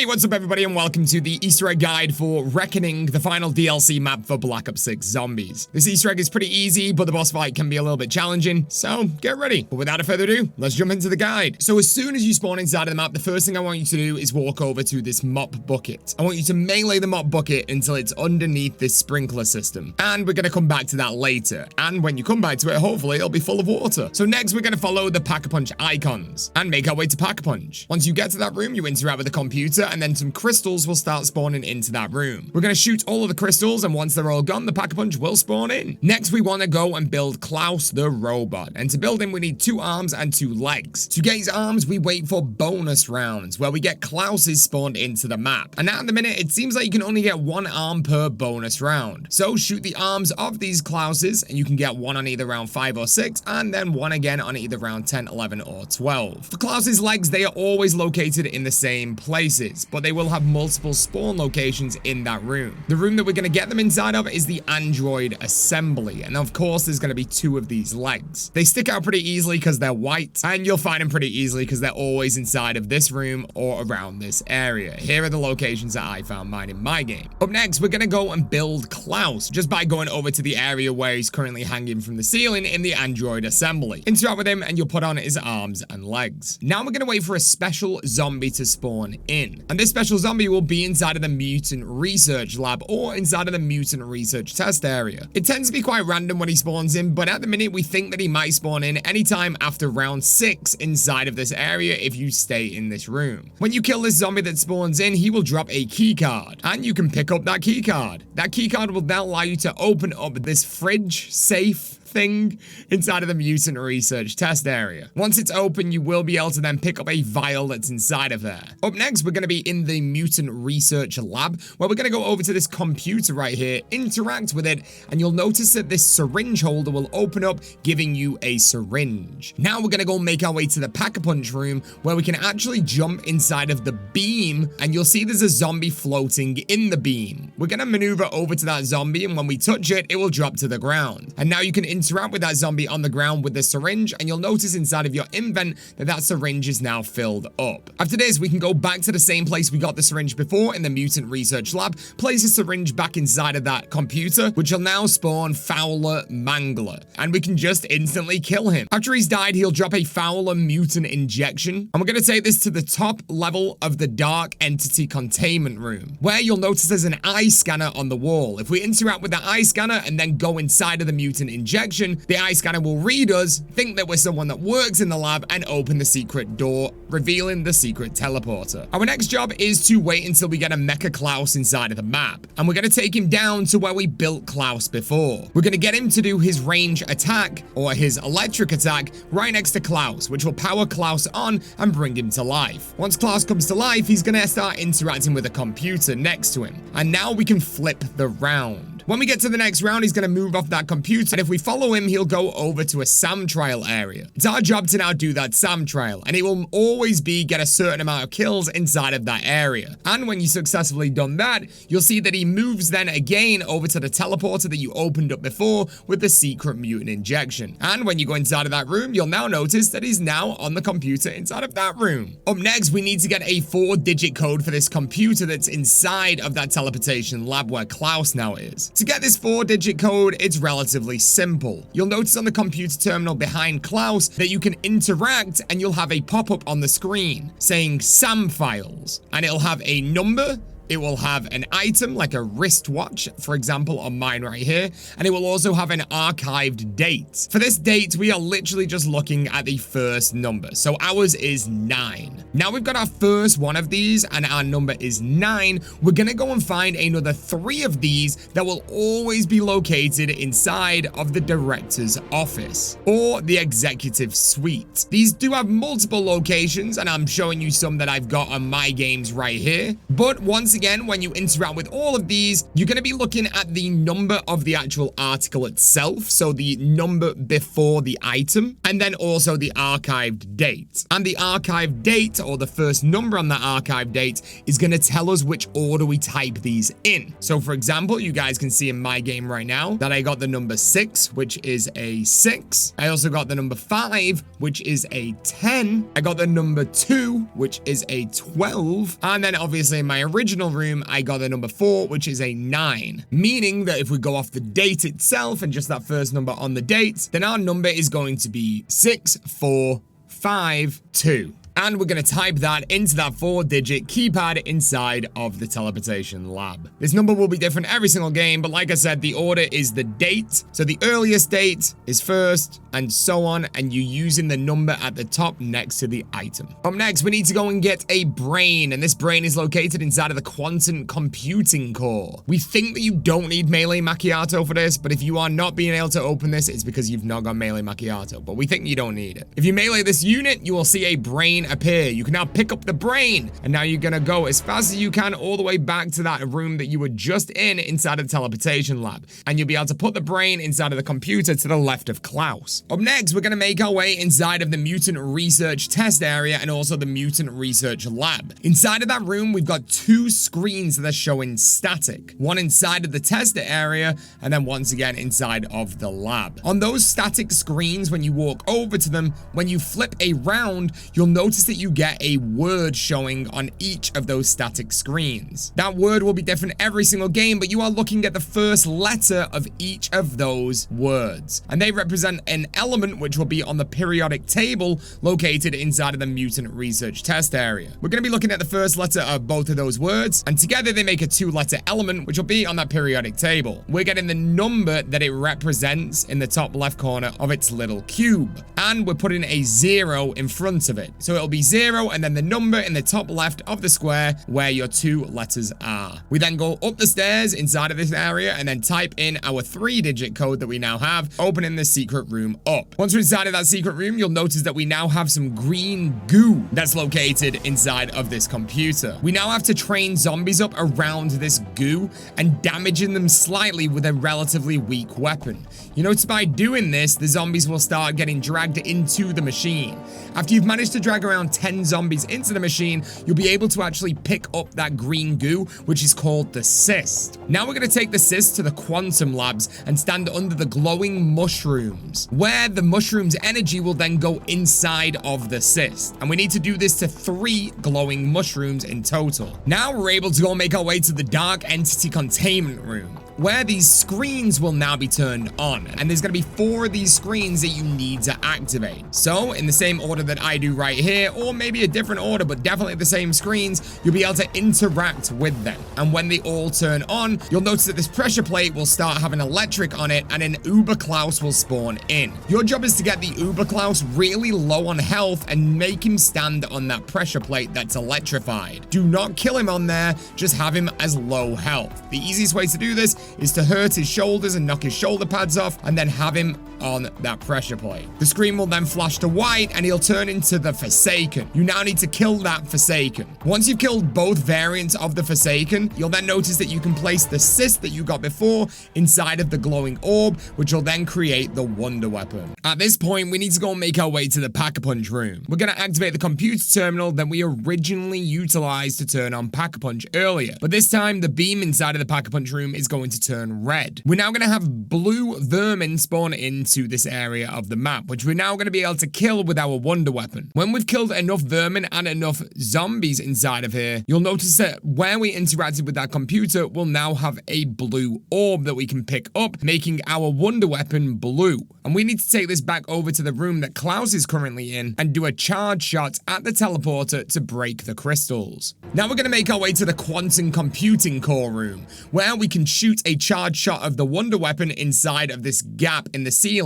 Hey, what's up everybody and welcome to the Easter egg guide for Reckoning, the final DLC map for Black Ops 6 Zombies. This Easter egg is pretty easy, but the boss fight can be a little bit challenging, so get ready. But without further ado, let's jump into the guide. So as soon as you spawn inside of the map, the first thing I want you to do is walk over to this mop bucket. I want you to melee the mop bucket until it's underneath this sprinkler system. And we're going to come back to that later. And when you come back to it, hopefully it'll be full of water. So next we're going to follow the Pack-a-Punch icons and make our way to Pack-a-Punch. Once you get to that room, you interact with the computer and then some crystals will start spawning into that room. We're going to shoot all of the crystals and once they're all gone, the Pack-a-Punch will spawn in. Next, we want to go and build Klaus the robot. And to build him, we need 2 arms and 2 legs. To get his arms, we wait for bonus rounds where we get Klauses spawned into the map. And at the minute, it seems like you can only get 1 arm per bonus round. So shoot the arms of these Klauses and you can get 1 on either round 5 or 6 and then 1 again on either round 10, 11 or 12. For Klaus's legs, they are always located in the same places, but they will have multiple spawn locations in that room. The room that we're going to get them inside of is the android assembly, and of course there's going to be 2 of these legs. They stick out pretty easily because they're white, and you'll find them pretty easily because they're always inside of this room or around this area. Here are the locations that I found mine in my game. Up next, we're going to go and build Klaus just by going over to the area where he's currently hanging from the ceiling in the android assembly. Interact with him and you'll put on his arms and legs. Now we're going to wait for a special zombie to spawn in, and this special zombie will be inside of the mutant research lab or inside of the mutant research test area. It tends to be quite random when he spawns in, but at the minute we think that he might spawn in anytime after round 6 inside of this area if you stay in this room. When you kill this zombie that spawns in, he will drop a key card and you can pick up that key card. That key card will now allow you to open up this fridge safe thing inside of the mutant research test area. Once it's open, you will be able to then pick up a vial that's inside of there. Up next, we're going to be in the mutant research lab where we're going to go over to this computer right here, interact with it, and you'll notice that this syringe holder will open up, giving you a syringe. Now we're going to go make our way to the Pack-a-Punch room where we can actually jump inside of the beam, and you'll see there's a zombie floating in the beam. We're going to maneuver over to that zombie, and when we touch it, it will drop to the ground. And now you can interact with that zombie on the ground with the syringe, and you'll notice inside of your invent that syringe is now filled up. After this, we can go back to the same place we got the syringe before in the mutant research lab, place a syringe back inside of that computer, which will now spawn Fowler Mangler, and we can just instantly kill him. After he's died, he'll drop a Fowler mutant injection, and we're going to take this to the top level of the dark entity containment room, where you'll notice there's an eye scanner on the wall. If we interact with that eye scanner and then go inside of the mutant injection, the eye scanner will read us, think that we're someone that works in the lab, and open the secret door, revealing the secret teleporter. Our next job is to wait until we get a Mecha Klaus inside of the map, and we're going to take him down to where we built Klaus before. We're going to get him to do his range attack, or his electric attack, right next to Klaus, which will power Klaus on and bring him to life. Once Klaus comes to life, he's going to start interacting with a computer next to him, and now we can flip the round. When we get to the next round, he's going to move off that computer, and if we follow him, he'll go over to a SAM trial area. It's our job to now do that SAM trial, and it will always be get a certain amount of kills inside of that area. And when you successfully done that, you'll see that he moves then again over to the teleporter that you opened up before with the secret mutant injection. And when you go inside of that room, you'll now notice that he's now on the computer inside of that room. Up next, we need to get a 4-digit code for this computer that's inside of that teleportation lab where Klaus now is. To get this 4-digit code, it's relatively simple. You'll notice on the computer terminal behind Klaus that you can interact and you'll have a pop-up on the screen saying SAM files, and it'll have a number. It will have an item like a wristwatch, for example, on mine right here, and it will also have an archived date. For this date, we are literally just looking at the first number. So ours is 9. Now we've got our first one of these and our number is 9. We're going to go and find another 3 of these that will always be located inside of the director's office or the executive suite. These do have multiple locations, and I'm showing you some that I've got on my games right here. But once again, when you interact with all of these, you're going to be looking at the number of the actual article itself, so the number before the item, and then also the archived date. And the archived date, or the first number on that archived date, is going to tell us which order we type these in. So for example, you guys can see in my game right now that I got the number 6, which is a 6. I also got the number 5, which is a 10. I got the number 2, 2, which is a 12. And then obviously in my original room, I got a number 4, which is a 9. Meaning that if we go off the date itself and just that first number on the date, then our number is going to be 6452. And we're going to type that into that 4-digit keypad inside of the teleportation lab. This number will be different every single game, but like I said, the order is the date. So the earliest date is first, and so on, and you're using the number at the top next to the item. Up next, we need to go and get a brain, and this brain is located inside of the quantum computing core. We think that you don't need melee macchiato for this, but if you are not being able to open this, it's because you've not got melee macchiato, but we think you don't need it. If you melee this unit, you will see a brain appear. You can now pick up the brain, and now you're gonna go as fast as you can all the way back to that room that you were just in inside of the teleportation lab, and you'll be able to put the brain inside of the computer to the left of Klaus. Up next, we're gonna make our way inside of the mutant research test area and also the mutant research lab. Inside of that room, we've got 2 screens that are showing static. One inside of the test area, and then once again inside of the lab. On those static screens, when you walk over to them, when you flip around, you'll notice that you get a word showing on each of those static screens. That word will be different every single game, but you are looking at the first letter of each of those words. And they represent an element which will be on the periodic table located inside of the mutant research test area. We're going to be looking at the first letter of both of those words, and together they make a 2-letter element which will be on that periodic table. We're getting the number that it represents in the top left corner of its little cube, and we're putting a 0 in front of it. So it'll be 0 and then the number in the top left of the square where your 2 letters are. We then go up the stairs inside of this area and then type in our 3-digit code that we now have, opening the secret room up. Once we're inside of that secret room, you'll notice that we now have some green goo that's located inside of this computer. We now have to train zombies up around this goo and damaging them slightly with a relatively weak weapon. You notice by doing this, the zombies will start getting dragged into the machine. After you've managed to drag around 10 zombies into the machine, you'll be able to actually pick up that green goo, which is called the cyst. Now we're going to take the cyst to the quantum labs and stand under the glowing mushrooms, where the mushroom's energy will then go inside of the cyst. And we need to do this to 3 glowing mushrooms in total. Now we're able to go make our way to the dark entity containment room, where these screens will now be turned on, and there's going to be 4 of these screens that you need to activate. So in the same order that I do right here, or maybe a different order, but definitely the same screens, you'll be able to interact with them. And when they all turn on, you'll notice that this pressure plate will start having electric on it, and an Uber Klaus will spawn in. Your job is to get the Uber Klaus really low on health and make him stand on that pressure plate that's electrified. Do not kill him on there, just have him as low health. The easiest way to do this is to hurt his shoulders and knock his shoulder pads off, and then have him on that pressure plate. The screen will then flash to white, and he'll turn into the Forsaken. You now need to kill that Forsaken. Once you've killed both variants of the Forsaken, you'll then notice that you can place the cyst that you got before inside of the glowing orb, which will then create the wonder weapon. At this point, we need to go and make our way to the Pack-a-Punch room. We're going to activate the computer terminal that we originally utilized to turn on Pack-a-Punch earlier, but this time the beam inside of the Pack-a-Punch room is going to turn red. We're now going to have blue vermin spawn into this area of the map, which we're now going to be able to kill with our wonder weapon. When we've killed enough vermin and enough zombies inside of here, you'll notice that where we interacted with that computer, we'll now have a blue orb that we can pick up, making our wonder weapon blue. And we need to take this back over to the room that Klaus is currently in and do a charge shot at the teleporter to break the crystals. Now we're going to make our way to the quantum computing core room, where we can shoot a charge shot of the wonder weapon inside of this gap in the ceiling.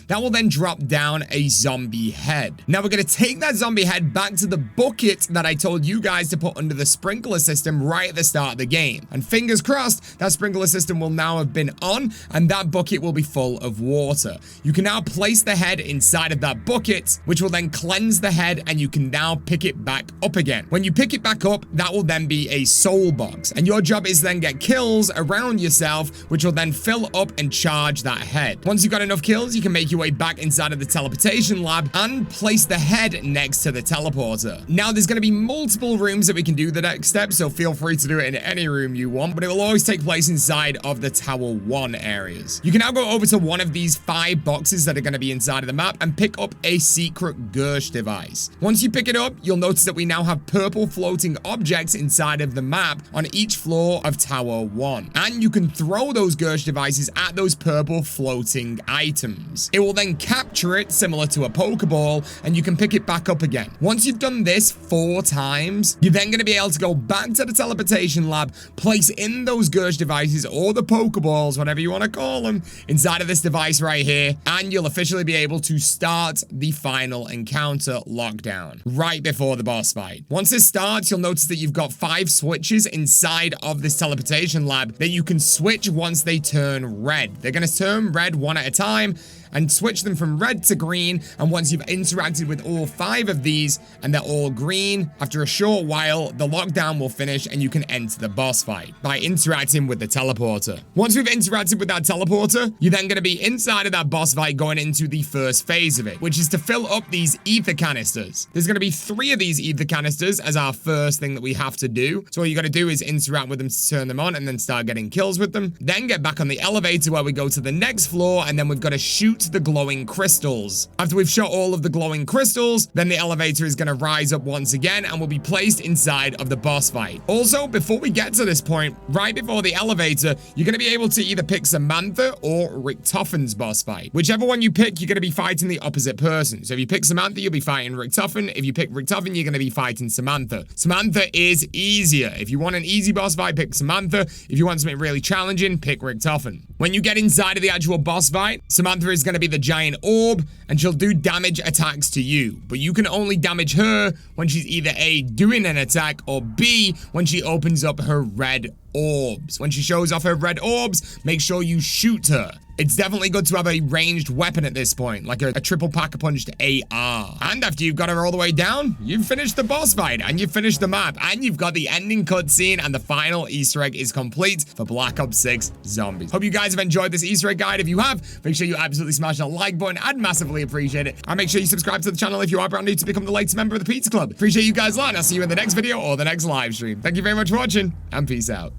That will then drop down a zombie head. Now we're going to take that zombie head back to the bucket that I told you guys to put under the sprinkler system right at the start of the game. And fingers crossed, that sprinkler system will now have been on, and that bucket will be full of water. You can now place the head inside of that bucket, which will then cleanse the head, and you can now pick it back up again. When you pick it back up, that will then be a soul box, and your job is then get kills around yourself yourself, which will then fill up and charge that head. Once you've got enough kills, you can make your way back inside of the teleportation lab and place the head next to the teleporter. Now, there's going to be multiple rooms that we can do the next step, so feel free to do it in any room you want, but it will always take place inside of the Tower 1 areas. You can now go over to one of these 5 boxes that are going to be inside of the map and pick up a secret gers device. Once you pick it up, you'll notice that we now have purple floating objects inside of the map on each floor of Tower 1. And you can throw those gers devices at those purple floating items. It will then capture it similar to a Pokeball, and you can pick it back up again. Once you've done this 4 times, you're then going to be able to go back to the teleportation lab, place in those gers devices or the Pokeballs, whatever you want to call them, inside of this device right here, and you'll officially be able to start the final encounter lockdown right before the boss fight. Once this starts, you'll notice that you've got 5 switches inside of this teleportation lab that you can switch once they turn red. They're going to turn red one at a time and switch them from red to green, and once you've interacted with all 5 of these and they're all green, after a short while the lockdown will finish and you can enter the boss fight by interacting with the teleporter. Once we've interacted with that teleporter, you're then going to be inside of that boss fight going into the first phase of it, which is to fill up these ether canisters. There's going to be 3 of these ether canisters as our first thing that we have to do. So all you got to do is interact with them to turn them on and then start getting kills with them. Then get back on the elevator where we go to the next floor, and then we've got to shoot the glowing crystals. After we've shot all of the glowing crystals, then the elevator is going to rise up once again and will be placed inside of the boss fight. Also, before we get to this point, right before the elevator, you're going to be able to either pick Samantha or Richtofen's boss fight. Whichever one you pick, you're going to be fighting the opposite person. So if you pick Samantha, you'll be fighting Richtofen. If you pick Richtofen, you're going to be fighting Samantha. Samantha is easier. If you want an easy boss fight, pick Samantha. If you want something really challenging, pick Richtofen. When you get inside of the actual boss fight, Samantha is going to be the giant orb, and she'll do damage attacks to you, but you can only damage her when she's either A, doing an attack, or B, when she opens up her red orbs. When she shows off her red orbs, make sure you shoot her. It's definitely good to have a ranged weapon at this point, like a triple pack-a-punched AR. And after you've got her all the way down, you've finished the boss fight, and you've finished the map, and you've got the ending cutscene, and the final Easter egg is complete for Black Ops 6 Zombies. Hope you guys have enjoyed this Easter egg guide. If you have, make sure you absolutely smash that like button. I'd massively appreciate it. And make sure you subscribe to the channel if you are brand new to become the latest member of the Pizza Club. Appreciate you guys a lot, and I'll see you in the next video or the next live stream. Thank you very much for watching, and peace out.